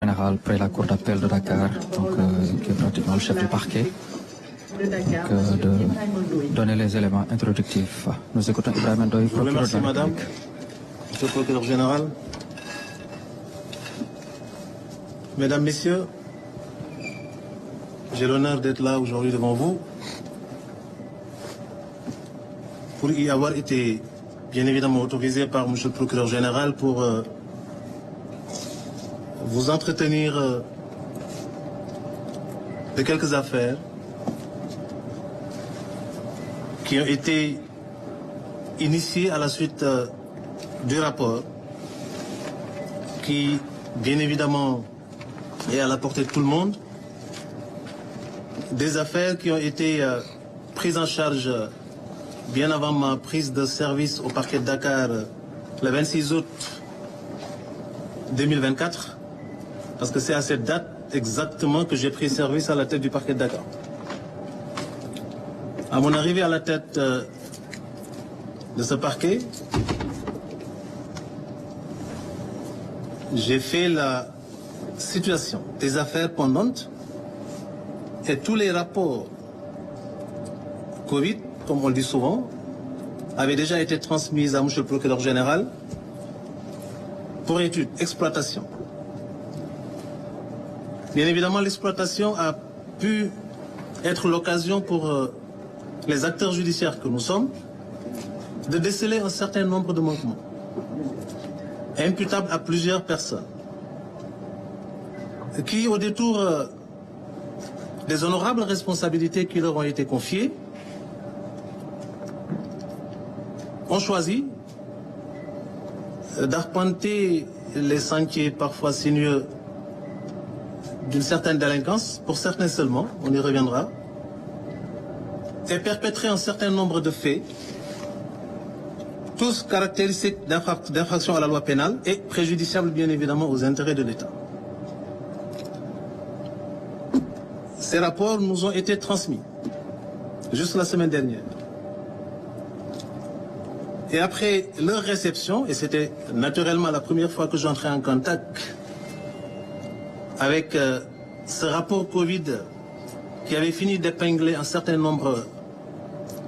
Général près la cour d'appel de Dakar, donc, qui est pratiquement le chef du parquet, donc, de donner les éléments introductifs. Nous écoutons Ibrahim Ndoye, procureur. Merci madame, monsieur le procureur général. Mesdames, messieurs, j'ai l'honneur d'être là aujourd'hui devant vous pour y avoir été bien évidemment autorisé par monsieur le procureur général pour vous entretenir de quelques affaires qui ont été initiées à la suite du rapport qui, bien évidemment, est à la portée de tout le monde. Des affaires qui ont été prises en charge bien avant ma prise de service au parquet de Dakar le 26 août 2024, parce que c'est à cette date exactement que j'ai pris service à la tête du parquet de Dakar. À mon arrivée à la tête de ce parquet, j'ai fait la situation des affaires pendantes et tous les rapports Covid, comme on le dit souvent, avaient déjà été transmis à M. le procureur général pour étude, exploitation. Bien évidemment, l'exploitation a pu être l'occasion pour les acteurs judiciaires que nous sommes de déceler un certain nombre de manquements imputables à plusieurs personnes qui, au détour des honorables responsabilités qui leur ont été confiées, ont choisi d'arpenter les sentiers parfois sinueux d'une certaine délinquance, pour certains seulement, on y reviendra, et perpétrer un certain nombre de faits, tous caractéristiques d'infraction à la loi pénale et préjudiciables bien évidemment aux intérêts de l'État. Ces rapports nous ont été transmis juste la semaine dernière. Et après leur réception, et c'était naturellement la première fois que j'entrais en contact avec ce rapport Covid qui avait fini d'épingler un certain nombre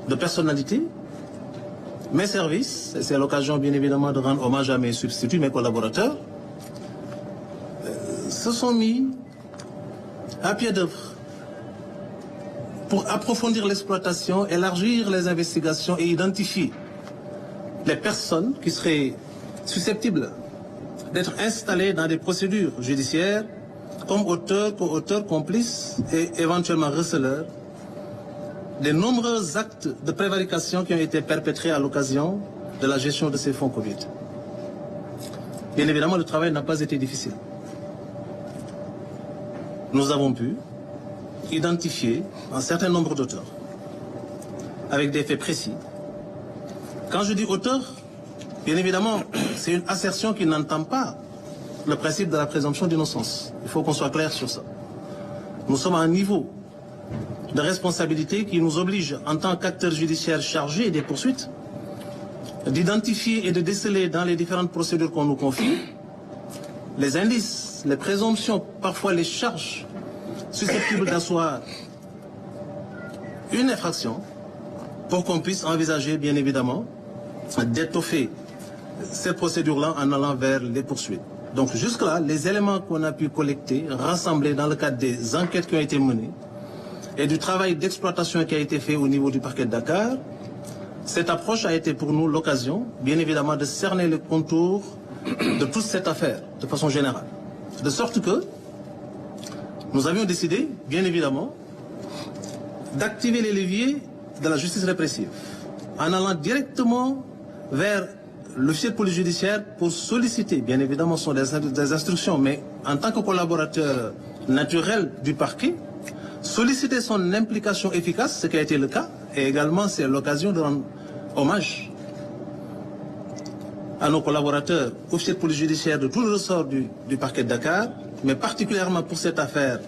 de personnalités, mes services, et c'est l'occasion bien évidemment de rendre hommage à mes substituts, mes collaborateurs, se sont mis à pied d'œuvre pour approfondir l'exploitation, élargir les investigations et identifier les personnes qui seraient susceptibles d'être installées dans des procédures judiciaires comme auteurs, co-auteurs, complices et éventuellement receleurs des nombreux actes de prévarication qui ont été perpétrés à l'occasion de la gestion de ces fonds Covid. Bien évidemment, le travail n'a pas été difficile. Nous avons pu identifier un certain nombre d'auteurs avec des faits précis. Quand je dis auteur, bien évidemment, c'est une assertion qui n'entend pas le principe de la présomption d'innocence. Il faut qu'on soit clair sur ça. Nous sommes à un niveau de responsabilité qui nous oblige, en tant qu'acteurs judiciaires chargés des poursuites, d'identifier et de déceler dans les différentes procédures qu'on nous confie les indices, les présomptions, parfois les charges susceptibles d'asseoir une infraction pour qu'on puisse envisager, bien évidemment, d'étoffer ces procédures-là en allant vers les poursuites. Donc jusque-là, les éléments qu'on a pu collecter, rassembler dans le cadre des enquêtes qui ont été menées et du travail d'exploitation qui a été fait au niveau du parquet de Dakar, cette approche a été pour nous l'occasion, bien évidemment, de cerner le contour de toute cette affaire, de façon générale. De sorte que nous avions décidé, bien évidemment, d'activer les leviers de la justice répressive en allant directement vers l'officier de police judiciaire pour solliciter, bien évidemment, ce sont des instructions, mais en tant que collaborateur naturel du parquet, solliciter son implication efficace, ce qui a été le cas, et également c'est l'occasion de rendre hommage à nos collaborateurs, officiers de police judiciaire de tout le ressort du parquet de Dakar, mais particulièrement pour cette affaire,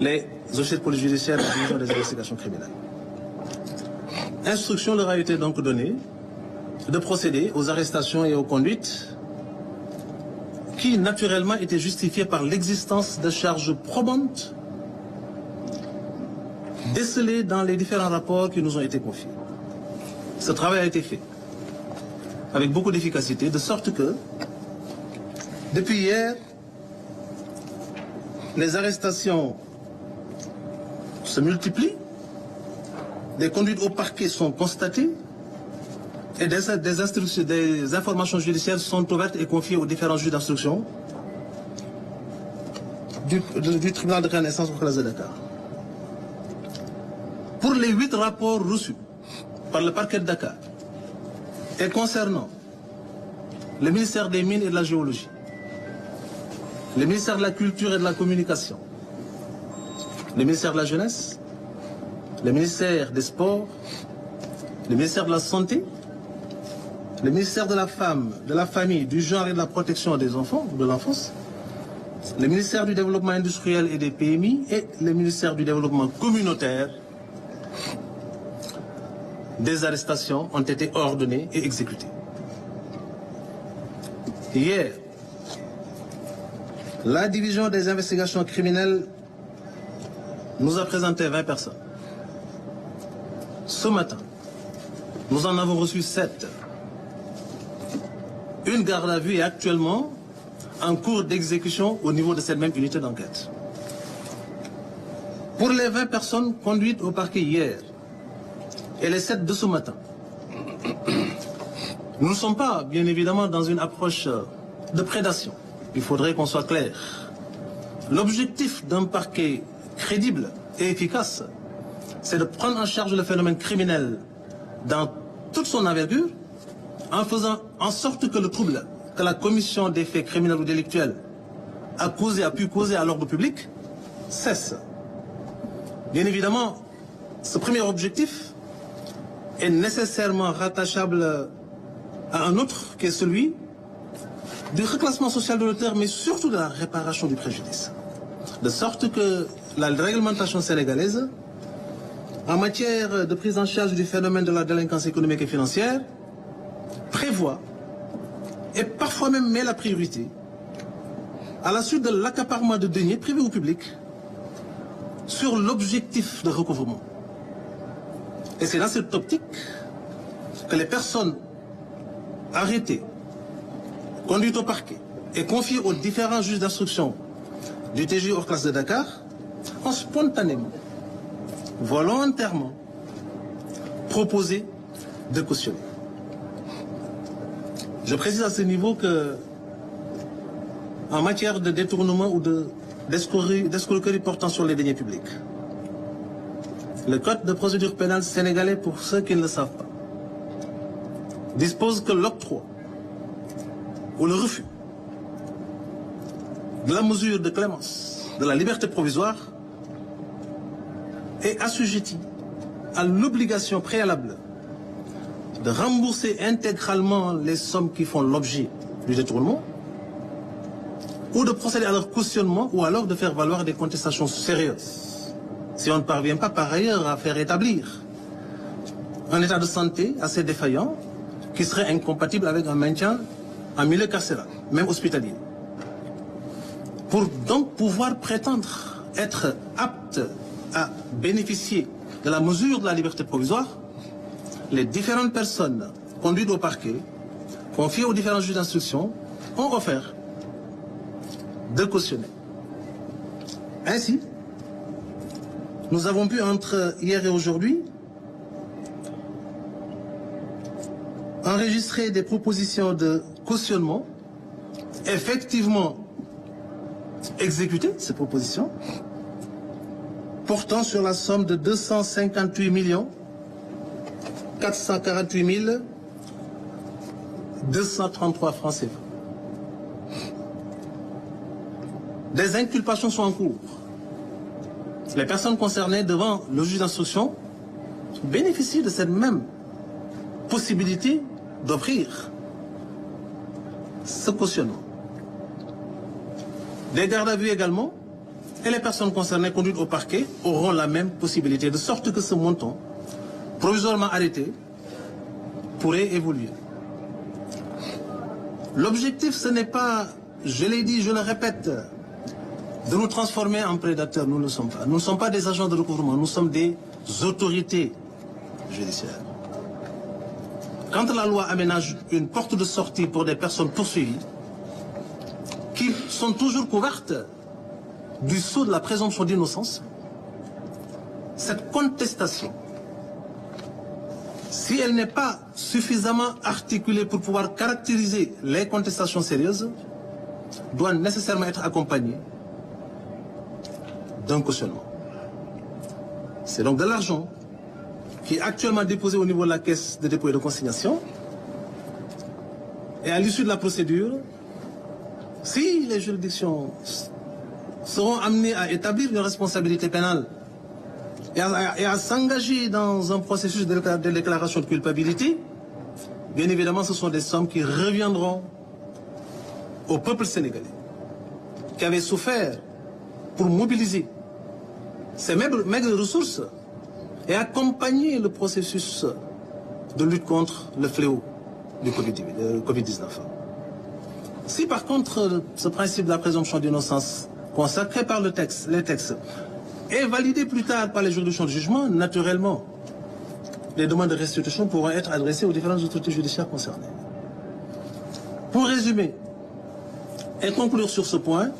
les officiers de police judiciaire de la division des investigations criminelles. Instruction leur a été donc donnée de procéder aux arrestations et aux conduites qui naturellement était justifié par l'existence de charges probantes décelées dans les différents rapports qui nous ont été confiés. Ce travail a été fait avec beaucoup d'efficacité, de sorte que, depuis hier, les arrestations se multiplient, des conduites au parquet sont constatées et des informations judiciaires sont ouvertes et confiées aux différents juges d'instruction du tribunal de grande instance au classe de Dakar. Pour les 8 rapports reçus par le parquet de Dakar et concernant le ministère des Mines et de la Géologie, le ministère de la Culture et de la Communication, le ministère de la Jeunesse, le ministère des Sports, le ministère de la Santé, le ministère de la Femme, de la Famille, du Genre et de la Protection des enfants, de l'enfance, le ministère du Développement industriel et des PMI et le ministère du Développement communautaire, des arrestations ont été ordonnées et exécutées. Hier, la division des investigations criminelles nous a présenté 20 personnes. Ce matin, nous en avons reçu 7. Une garde à vue est actuellement en cours d'exécution au niveau de cette même unité d'enquête. Pour les 20 personnes conduites au parquet hier et les 7 de ce matin, nous ne sommes pas, bien évidemment, dans une approche de prédation. Il faudrait qu'on soit clair. L'objectif d'un parquet crédible et efficace, c'est de prendre en charge le phénomène criminel dans toute son envergure, en faisant en sorte que le trouble que la commission des faits criminels ou délictuels a pu causer à l'ordre public cesse. Bien évidemment, ce premier objectif est nécessairement rattachable à un autre qui est celui du reclassement social de l'auteur, mais surtout de la réparation du préjudice. De sorte que la réglementation sénégalaise, en matière de prise en charge du phénomène de la délinquance économique et financière, prévoit et parfois même met la priorité à la suite de l'accaparement de deniers privés ou publics sur l'objectif de recouvrement. Et c'est dans cette optique que les personnes arrêtées, conduites au parquet et confiées aux différents juges d'instruction du TGI hors classe de Dakar ont spontanément, volontairement proposé de cautionner. Je précise à ce niveau que, en matière de détournement ou d'escroquerie portant sur les deniers publics, le Code de procédure pénale sénégalais, pour ceux qui ne le savent pas, dispose que l'octroi ou le refus de la mesure de clémence de la liberté provisoire est assujetti à l'obligation préalable de rembourser intégralement les sommes qui font l'objet du détournement, ou de procéder à leur cautionnement, ou alors de faire valoir des contestations sérieuses. Si on ne parvient pas par ailleurs à faire établir un état de santé assez défaillant qui serait incompatible avec un maintien en milieu carcéral, même hospitalier. Pour donc pouvoir prétendre être apte à bénéficier de la mesure de la liberté provisoire, les différentes personnes conduites au parquet, confiées aux différents juges d'instruction, ont offert de cautionner. Ainsi, nous avons pu, entre hier et aujourd'hui, enregistrer des propositions de cautionnement, effectivement exécuter ces propositions, portant sur la somme de 258 448 233 francs CFA. Des inculpations sont en cours. Les personnes concernées devant le juge d'instruction bénéficient de cette même possibilité d'offrir ce cautionnement. Des gardes à vue également, et les personnes concernées conduites au parquet auront la même possibilité, de sorte que ce montant, provisoirement arrêté, pourrait évoluer. L'objectif, ce n'est pas je l'ai dit, je le répète, de nous transformer en prédateurs. Nous ne le sommes pas. Nous ne sommes pas des agents de recouvrement, nous sommes des autorités judiciaires. Quand la loi aménage une porte de sortie pour des personnes poursuivies, qui sont toujours couvertes du sceau de la présomption d'innocence, cette contestation, si elle n'est pas suffisamment articulée pour pouvoir caractériser les contestations sérieuses, doit nécessairement être accompagnée d'un cautionnement. C'est donc de l'argent qui est actuellement déposé au niveau de la caisse de dépôt et de consignation. Et à l'issue de la procédure, si les juridictions seront amenées à établir une responsabilité pénale et à s'engager dans un processus de déclaration de culpabilité, bien évidemment, ce sont des sommes qui reviendront au peuple sénégalais, qui avait souffert pour mobiliser ces maigres ressources et accompagner le processus de lutte contre le fléau du Covid-19. Si par contre ce principe de la présomption d'innocence consacré par les textes est validé plus tard par les juridictions de jugement, naturellement, les demandes de restitution pourront être adressées aux différentes autorités judiciaires concernées. Pour résumer et conclure sur ce point,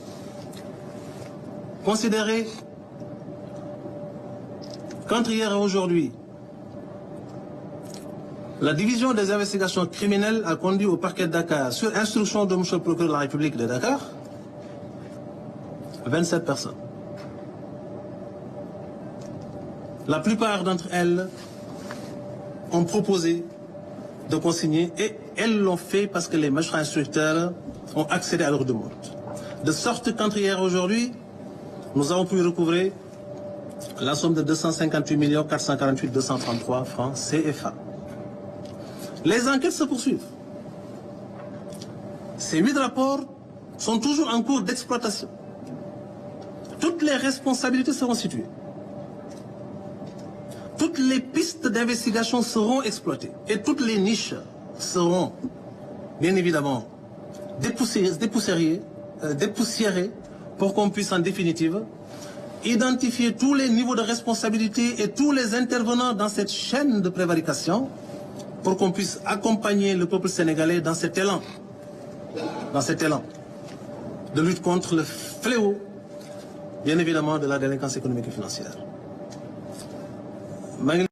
considérez qu'entre hier et aujourd'hui, la division des investigations criminelles a conduit au parquet de Dakar, sur instruction de M. le procureur de la République de Dakar, 27 personnes. La plupart d'entre elles ont proposé de consigner et elles l'ont fait parce que les magistrats instructeurs ont accédé à leur demande. De sorte qu'entre hier et aujourd'hui, nous avons pu recouvrer la somme de 258 448 233 francs CFA. Les enquêtes se poursuivent. Ces 8 rapports sont toujours en cours d'exploitation. Toutes les responsabilités seront situées. Toutes les pistes d'investigation seront exploitées. Et toutes les niches seront, bien évidemment, dépoussiérées pour qu'on puisse en définitive identifier tous les niveaux de responsabilité et tous les intervenants dans cette chaîne de prévarication pour qu'on puisse accompagner le peuple sénégalais dans cet élan de lutte contre le fléau, bien évidemment, de la délinquance économique et financière.